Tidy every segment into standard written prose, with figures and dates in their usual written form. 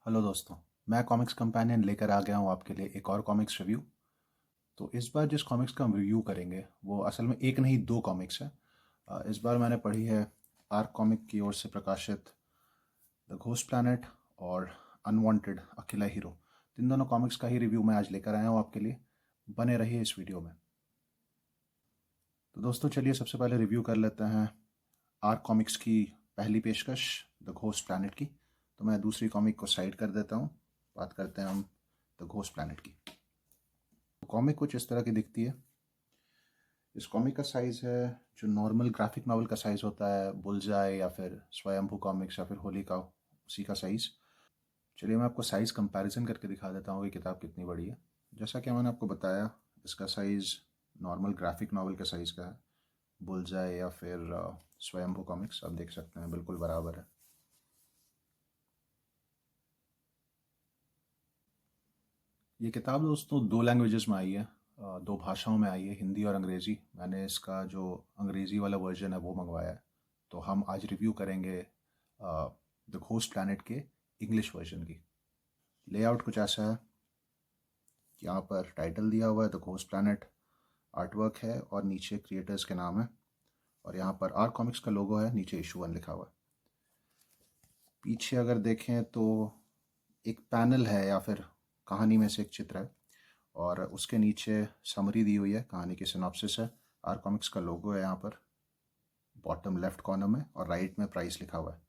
Hello दोस्तों। मैं comics companion लेकर आ गया हूँ आपके लिए एक और कॉमिक्स रिव्यू। तो इस बार जिस कॉमिक्स का हम रिव्यू करेंगे वो असल में एक नहीं दो कॉमिक्स है। इस बार मैंने पढ़ी है आर्क कॉमिक की ओर से प्रकाशित द घोस्ट प्लैनेट और अनवांटेड अकेला हीरो। इन दोनों कॉमिक्स का ही रिव्यू मैं आज लेकर आया हूँ आपके लिए। बने रहिए इस वीडियो में। तो दोस्तों चलिए सबसे पहले रिव्यू कर लेते हैं आर्क कॉमिक्स की पहली पेशकश द घोस्ट प्लैनेट की। तो मैं दूसरी कॉमिक को साइड कर देता हूँ। बात करते हैं हम द घोस्ट प्लैनेट की। कॉमिक कुछ इस तरह की दिखती है। इस कॉमिक का साइज़ है जो नॉर्मल ग्राफिक नॉवल का साइज़ होता है, बुलजाई या फिर स्वयंभू कॉमिक्स या फिर होली का, उसी का साइज़। चलिए मैं आपको साइज़ कंपैरिजन करके दिखा देता हूँ कि किताब कितनी बड़ी है। जैसा कि मैंने आपको बताया, इसका साइज़ नॉर्मल ग्राफिक नॉवल के साइज़ का है। बुलजाई या फिर स्वयंभू कॉमिक्स आप देख सकते हैं बिल्कुल बराबर है। ये किताब दोस्तों दो लैंग्वेजेस में आई है, दो भाषाओं में आई है, हिंदी और अंग्रेज़ी। मैंने इसका जो अंग्रेज़ी वाला वर्जन है वो मंगवाया है। तो हम आज रिव्यू करेंगे द घोस्ट प्लैनेट के इंग्लिश वर्जन की। लेआउट कुछ ऐसा है। यहाँ पर टाइटल दिया हुआ है द घोस्ट प्लैनेट, आर्टवर्क है और नीचे क्रिएटर्स के नाम है। और यहाँ पर आर कॉमिक्स का लोगो है, नीचे इशू 1 लिखा हुआ है। पीछे अगर देखें तो एक पैनल है या फिर कहानी में से एक चित्र है और उसके नीचे समरी दी हुई है, कहानी की सिनॉप्सिस है। आर कॉमिक्स का लोगो है यहाँ पर बॉटम लेफ्ट कॉर्नर में और राइट में प्राइस लिखा हुआ है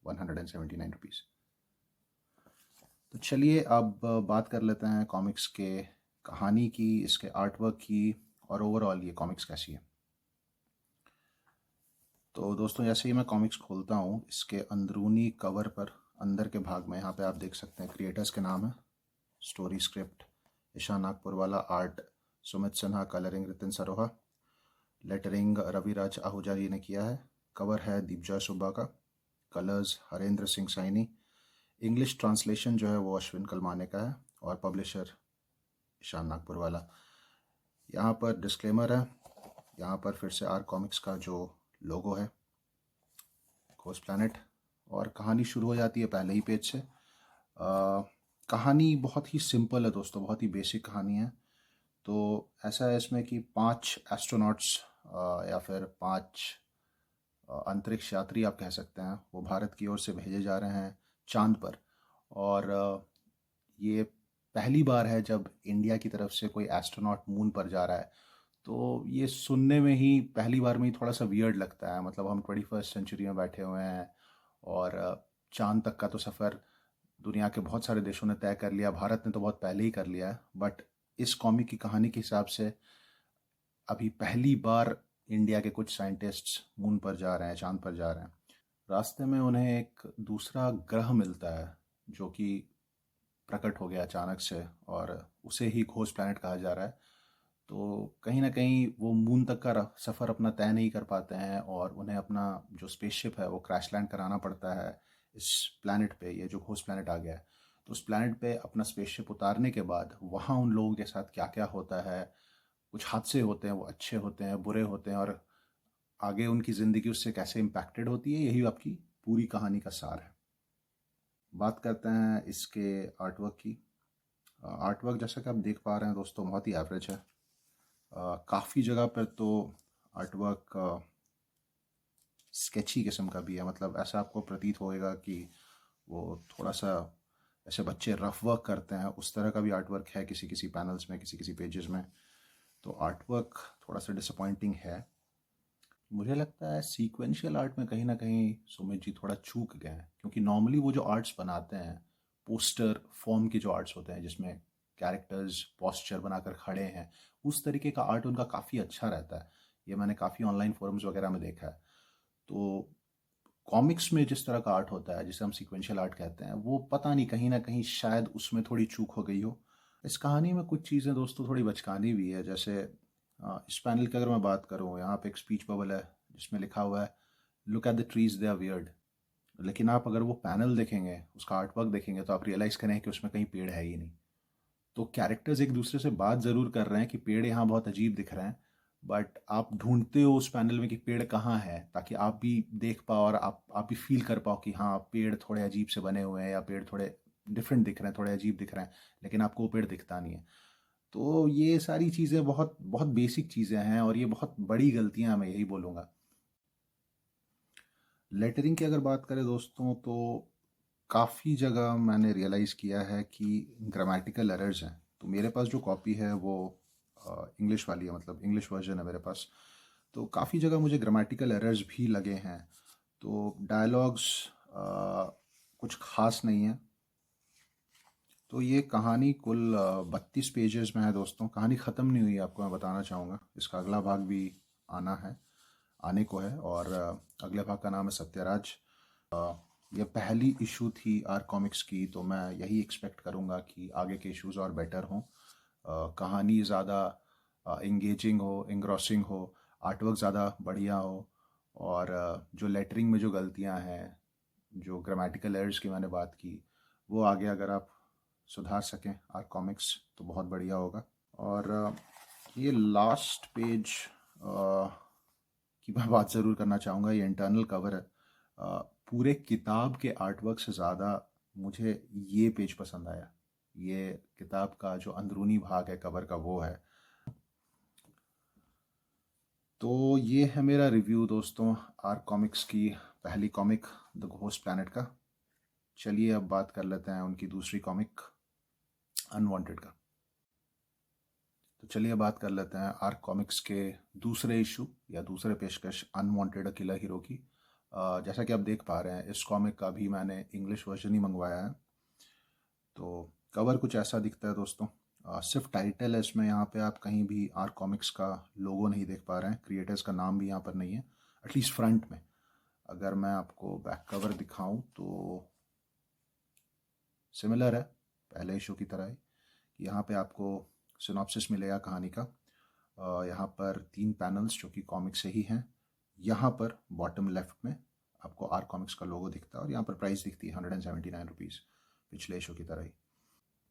179 रुपीज़। तो चलिए अब बात कर लेते हैं कॉमिक्स के कहानी की, इसके आर्ट वर्क की और ओवरऑल ये कॉमिक्स कैसी है। तो दोस्तों जैसे ही मैं कॉमिक्स खोलता हूँ, इसके अंदरूनी कवर पर अंदर के भाग में यहाँ पे आप देख सकते हैं क्रिएटर्स के नाम है। Story script Ishan Nagpurwala, art Sumit Sinha, colouring Ritin Saroha, lettering Raviraj Ahuja ji ने किया है। कवर है दीपजॉय सुब्बा का, colours Harendra Singh Saini, English translation जो है वो अश्विन कलमाने का है और पब्लिशर ईशान नागपुर वाला। यहाँ पर डिस्क्लेमर है, यहाँ पर फिर से आर कॉमिक्स का जो लोगो है घोस्ट प्लैनेट, और कहानी शुरू हो जाती है पहले ही पेज से। कहानी बहुत ही सिंपल है दोस्तों, बहुत ही बेसिक कहानी है। तो ऐसा है इसमें कि 5 एस्ट्रोनॉट्स या फिर 5 अंतरिक्ष यात्री आप कह सकते हैं, वो भारत की ओर से भेजे जा रहे हैं चांद पर। और ये पहली बार है जब इंडिया की तरफ से कोई एस्ट्रोनॉट मून पर जा रहा है। तो ये सुनने में ही पहली बार में ही थोड़ा सा वियर्ड लगता है। मतलब हम 21st सेंचुरी में बैठे हुए हैं और चांद तक का तो सफ़र दुनिया के बहुत सारे देशों ने तय कर लिया, भारत ने तो बहुत पहले ही कर लिया है। बट इस कॉमिक की कहानी के हिसाब से अभी पहली बार इंडिया के कुछ साइंटिस्ट्स मून पर जा रहे हैं, चांद पर जा रहे हैं। रास्ते में उन्हें एक दूसरा ग्रह मिलता है जो कि प्रकट हो गया अचानक से और उसे ही घोस्ट प्लैनेट कहा जा रहा है। तो कहीं ना कहीं वो मून तक का सफ़र अपना तय नहीं कर पाते हैं और उन्हें अपना जो स्पेसशिप है वो क्रैश लैंड कराना पड़ता है इस प्लैनेट पे, ये जो घोस्ट प्लैनेट आ गया है। तो उस प्लैनेट पे अपना स्पेसशिप उतारने के बाद वहाँ उन लोगों के साथ क्या क्या होता है, कुछ हादसे होते हैं, वो अच्छे होते हैं, बुरे होते हैं, और आगे उनकी ज़िंदगी उससे कैसे इम्पैक्टेड होती है, यही आपकी पूरी कहानी का सार है। बात करते हैं इसके आर्टवर्क की। आर्टवर्क जैसा कि आप देख पा रहे हैं दोस्तों बहुत ही एवरेज है। काफ़ी जगह पर तो आर्टवर्क स्केची किस्म का भी है। मतलब ऐसा आपको प्रतीत होएगा कि वो थोड़ा सा ऐसे बच्चे रफ वर्क करते हैं, उस तरह का भी आर्टवर्क है किसी किसी पैनल्स में, किसी किसी पेजेस में। तो आर्टवर्क थोड़ा सा डिसअपॉइंटिंग है। मुझे लगता है सीक्वेंशियल आर्ट में कहीं ना कहीं सुमित जी थोड़ा चूक गए हैं, क्योंकि नॉर्मली वो जो आर्ट्स बनाते हैं पोस्टर फॉर्म के जो आर्ट्स होते हैं जिसमें कैरेक्टर्स पोस्चर बनाकर खड़े हैं, उस तरीके का आर्ट उनका काफ़ी अच्छा रहता है। ये मैंने काफ़ी ऑनलाइन फोरम्स वगैरह में देखा है। तो कॉमिक्स में जिस तरह का आर्ट होता है जिसे हम सीक्वेंशियल आर्ट कहते हैं, वो पता नहीं कहीं ना कहीं शायद उसमें थोड़ी चूक हो गई हो। इस कहानी में कुछ चीज़ें दोस्तों थोड़ी बचकानी भी है। जैसे इस पैनल की अगर मैं बात करूँ, यहाँ पे एक स्पीच बबल है जिसमें लिखा हुआ है look at the trees they are weird. लेकिन आप अगर वो पैनल देखेंगे, उसका आर्ट वर्क देखेंगे, तो आप रियलाइज़ करेंगे कि उसमें कहीं पेड़ है ही नहीं। तो कैरेक्टर्स एक दूसरे से बात ज़रूर कर रहे हैं कि पेड़ यहाँ बहुत अजीब दिख रहे हैं, बट आप ढूंढते हो उस पैनल में कि पेड़ कहाँ है, ताकि आप भी देख पाओ और आप भी फील कर पाओ कि हाँ पेड़ थोड़े अजीब से बने हुए हैं या पेड़ थोड़े डिफरेंट दिख रहे हैं, थोड़े अजीब दिख रहे हैं, लेकिन आपको वो पेड़ दिखता नहीं है। तो ये सारी चीज़ें बहुत बहुत बेसिक चीज़ें हैं और ये बहुत बड़ी गलतियां, मैं यही बोलूँगा। लेटरिंग की अगर बात करें दोस्तों, तो काफ़ी जगह मैंने रियलाइज़ किया है कि ग्रामेटिकल एरर्स हैं। तो मेरे पास जो कॉपी है वो इंग्लिश वाली है, मतलब इंग्लिश वर्जन है मेरे पास। तो काफ़ी जगह मुझे ग्रामेटिकल एरर्स भी लगे हैं। तो डायलॉग्स कुछ ख़ास नहीं है। तो ये कहानी कुल 32 पेजेस में है दोस्तों। कहानी ख़त्म नहीं हुई, आपको मैं बताना चाहूँगा। इसका अगला भाग भी आना है, आने को है। और अगले भाग का नाम है सत्यराज। ये पहली इशू थी आर कॉमिक्स की, तो मैं यही एक्सपेक्ट करूँगा कि आगे के इश्यूज और बेटर हों, कहानी ज़्यादा इंगेजिंग हो, इंग्रॉसिंग हो, आर्टवर्क ज़्यादा बढ़िया हो। और जो लेटरिंग में जो गलतियाँ हैं, जो ग्रामेटिकल एरर्स की मैंने बात की, वो आगे अगर आप सुधार सकें आर कॉमिक्स तो बहुत बढ़िया होगा। और ये लास्ट पेज की मैं बात ज़रूर करना चाहूँगा। ये इंटरनल कवर है। पूरे किताब के आर्टवर्क से ज़्यादा मुझे ये पेज पसंद आया। ये किताब का जो अंदरूनी भाग है कवर का, वो है। तो ये है मेरा रिव्यू दोस्तों आर कॉमिक्स की पहली कॉमिक द घोस्ट प्लैनेट का। चलिए अब बात कर लेते हैं उनकी दूसरी कॉमिक अनवांटेड का। तो चलिए बात कर लेते हैं आर्क कॉमिक्स के दूसरे इशू या दूसरे पेशकश अनवांटेड अकेला हीरो की। जैसा कि आप देख पा रहे हैं, इस कॉमिक का भी मैंने इंग्लिश वर्जन ही मंगवाया है। तो कवर कुछ ऐसा दिखता है दोस्तों। सिर्फ टाइटल है इसमें, यहाँ पे आप कहीं भी आर्क कॉमिक्स का लोगो नहीं देख पा रहे हैं। क्रिएटर्स का नाम भी यहाँ पर नहीं है, एटलीस्ट फ्रंट में। अगर मैं आपको बैक कवर दिखाऊं तो सिमिलर है पहले इशू की तरह ही। यहाँ पे आपको सिनॉप्सिस मिलेगा कहानी का। यहाँ पर 3 पैनल्स जो कि कॉमिक से ही हैं। यहाँ पर बॉटम लेफ्ट में आपको आर कॉमिक्स का लोगो दिखता है और यहाँ पर प्राइस दिखती है 179 रुपीज़, पिछले इशू की तरह ही।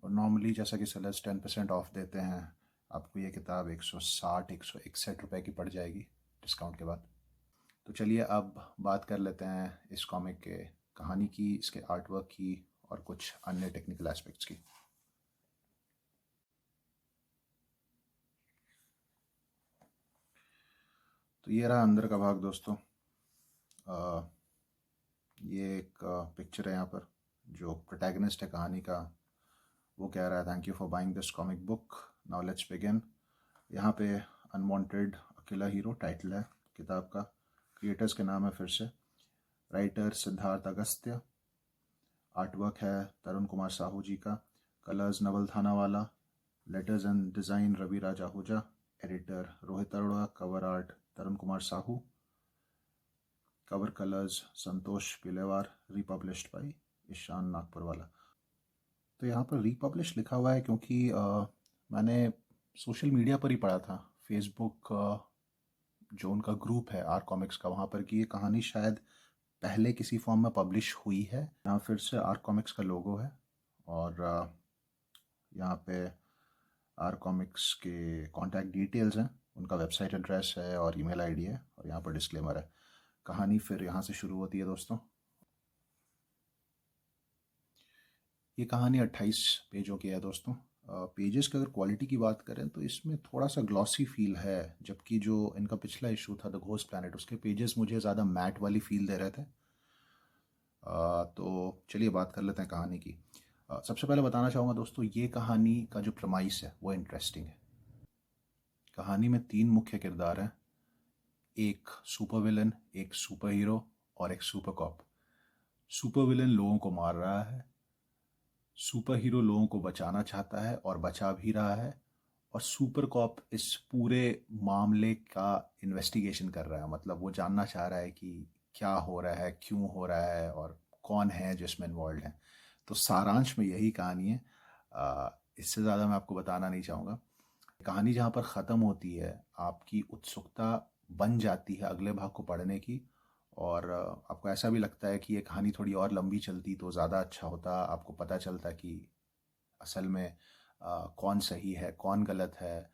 और नॉर्मली जैसा कि सेलर्स 10% ऑफ देते हैं, आपको ये किताब 161 रुपये की पड़ जाएगी डिस्काउंट के बाद। तो चलिए अब बात कर लेते हैं इस कॉमिक के कहानी की, इसके आर्टवर्क की और कुछ अन्य टेक्निकल एस्पेक्ट्स की। तो ये रहा अंदर का भाग दोस्तों। ये एक पिक्चर है यहाँ पर। जो प्रोटैगनिस्ट है कहानी का, वो कह रहा है thank you for buying this comic book, now let's begin. यहाँ पे अनवांटेड अकेला हीरो टाइटल है किताब का। क्रिएटर्स के नाम है फिर से, राइटर सिद्धार्थ अगस्त्य, आर्टवर्क है तरुण कुमार साहू जी का, colours Naval Thanawala, letters and design Ravi Raj Ahuja, editor Rohit Arora, cover art Tarun Kumar Sahu, cover colours Santosh Pilewar, republished by Ishan Nagpurwala. तो यहाँ पर रिपब्लिश लिखा हुआ है क्योंकि मैंने सोशल मीडिया पर ही पढ़ा था, फेसबुक जो उनका ग्रुप है आर कॉमिक्स का, वहाँ पर कि ये कहानी शायद पहले किसी फॉर्म में पब्लिश हुई है। यहाँ फिर से आर कॉमिक्स का लोगो है और यहाँ पे आर कॉमिक्स के कॉन्टैक्ट डिटेल्स हैं, उनका वेबसाइट एड्रेस है और ईमेल आईडी है, और यहाँ पर डिस्क्लेमर है। कहानी फिर यहाँ से शुरू होती है दोस्तों। ये कहानी 28 पेजों की है दोस्तों। पेजेस की अगर क्वालिटी की बात करें तो इसमें थोड़ा सा ग्लॉसी फील है, जबकि जो इनका पिछला इशू था द घोस्ट प्लैनेट, उसके पेजेस मुझे ज़्यादा मैट वाली फील दे रहे थे। तो चलिए बात कर लेते हैं कहानी की। सबसे पहले बताना चाहूँगा दोस्तों, ये कहानी का जो प्रमाइस है वो इंटरेस्टिंग है। कहानी में 3 मुख्य किरदार हैं, एक सुपर विलन, एक सुपर हीरो और एक सुपर कॉप। सुपर विलन लोगों को मार रहा है, सुपर हीरो लोगों को बचाना चाहता है और बचा भी रहा है, और सुपर कॉप इस पूरे मामले का इन्वेस्टिगेशन कर रहा है। मतलब वो जानना चाह रहा है कि क्या हो रहा है, क्यों हो रहा है और कौन है जिसमें इन्वॉल्व है। तो सारांश में यही कहानी है। इससे ज़्यादा मैं आपको बताना नहीं चाहूँगा। कहानी जहाँ पर ख़त्म होती है, आपकी उत्सुकता बन जाती है अगले भाग को पढ़ने की, और आपको ऐसा भी लगता है कि ये कहानी थोड़ी और लंबी चलती तो ज़्यादा अच्छा होता। आपको पता चलता कि असल में कौन सही है कौन गलत है,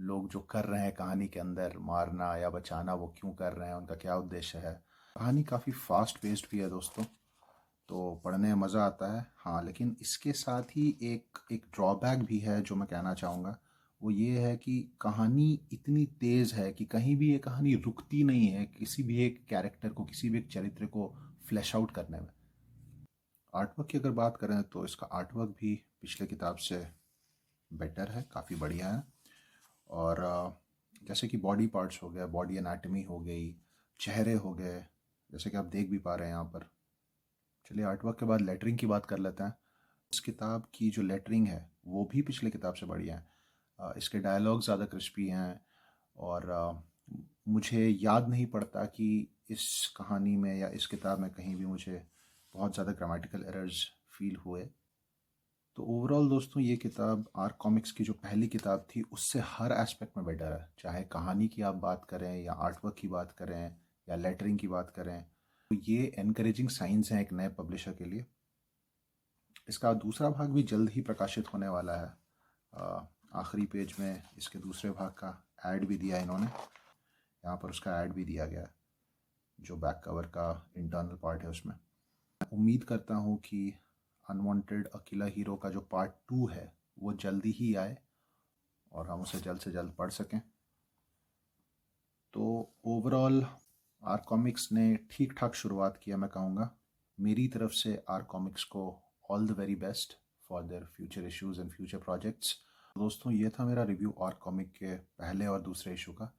लोग जो कर रहे हैं कहानी के अंदर मारना या बचाना, वो क्यों कर रहे हैं, उनका क्या उद्देश्य है। कहानी काफ़ी फास्ट पेस्ड भी है दोस्तों। तो पढ़ने में मज़ा आता है। हाँ, लेकिन इसके साथ ही एक एक ड्रॉबैक भी है जो मैं कहना चाहूँगा, वो ये है कि कहानी इतनी तेज़ है कि कहीं भी ये कहानी रुकती नहीं है किसी भी एक कैरेक्टर को, किसी भी एक चरित्र को फ्लैश आउट करने में। आर्टवर्क की अगर बात करें तो इसका आर्टवर्क भी पिछले किताब से बेटर है, काफ़ी बढ़िया है। और जैसे कि बॉडी पार्ट्स हो गया, बॉडी एनाटमी हो गई, चेहरे हो गए, जैसे कि आप देख भी पा रहे हैं यहाँ पर। चलिए आर्टवर्क के बाद लेटरिंग की बात कर लेते हैं। इस किताब की जो लेटरिंग है वो भी पिछले किताब से बढ़िया है। इसके डायलॉग ज़्यादा क्रिस्पी हैं और मुझे याद नहीं पड़ता कि इस कहानी में या इस किताब में कहीं भी मुझे बहुत ज़्यादा ग्रामेटिकल एरर्स फील हुए। तो ओवरऑल दोस्तों ये किताब आर कॉमिक्स की जो पहली किताब थी उससे हर एस्पेक्ट में बेटर है। चाहे कहानी की आप बात करें या आर्टवर्क की बात करें या लेटरिंग की बात करें, तो ये एनकरेजिंग साइंस हैं एक नए पब्लिशर के लिए। इसका दूसरा भाग भी जल्द ही प्रकाशित होने वाला है। आखिरी पेज में इसके दूसरे भाग का ऐड भी दिया है इन्होंने, यहाँ पर उसका ऐड भी दिया गया है जो बैक कवर का इंटरनल पार्ट है उसमें। उम्मीद करता हूँ कि अनवांटेड अकेला हीरो का जो पार्ट 2 है वो जल्दी ही आए और हम उसे जल्द से जल्द पढ़ सकें। तो ओवरऑल आर कॉमिक्स ने ठीक ठाक शुरुआत किया मैं कहूँगा। मेरी तरफ से आर कॉमिक्स को all the very best for their future issues and future projects. दोस्तों ये था मेरा रिव्यू आर कॉमिक के पहले और दूसरे इशू का।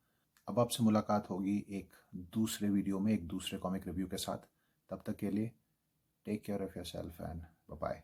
अब आपसे मुलाकात होगी एक दूसरे वीडियो में एक दूसरे कॉमिक रिव्यू के साथ। तब तक के लिए take care of yourself and bye bye.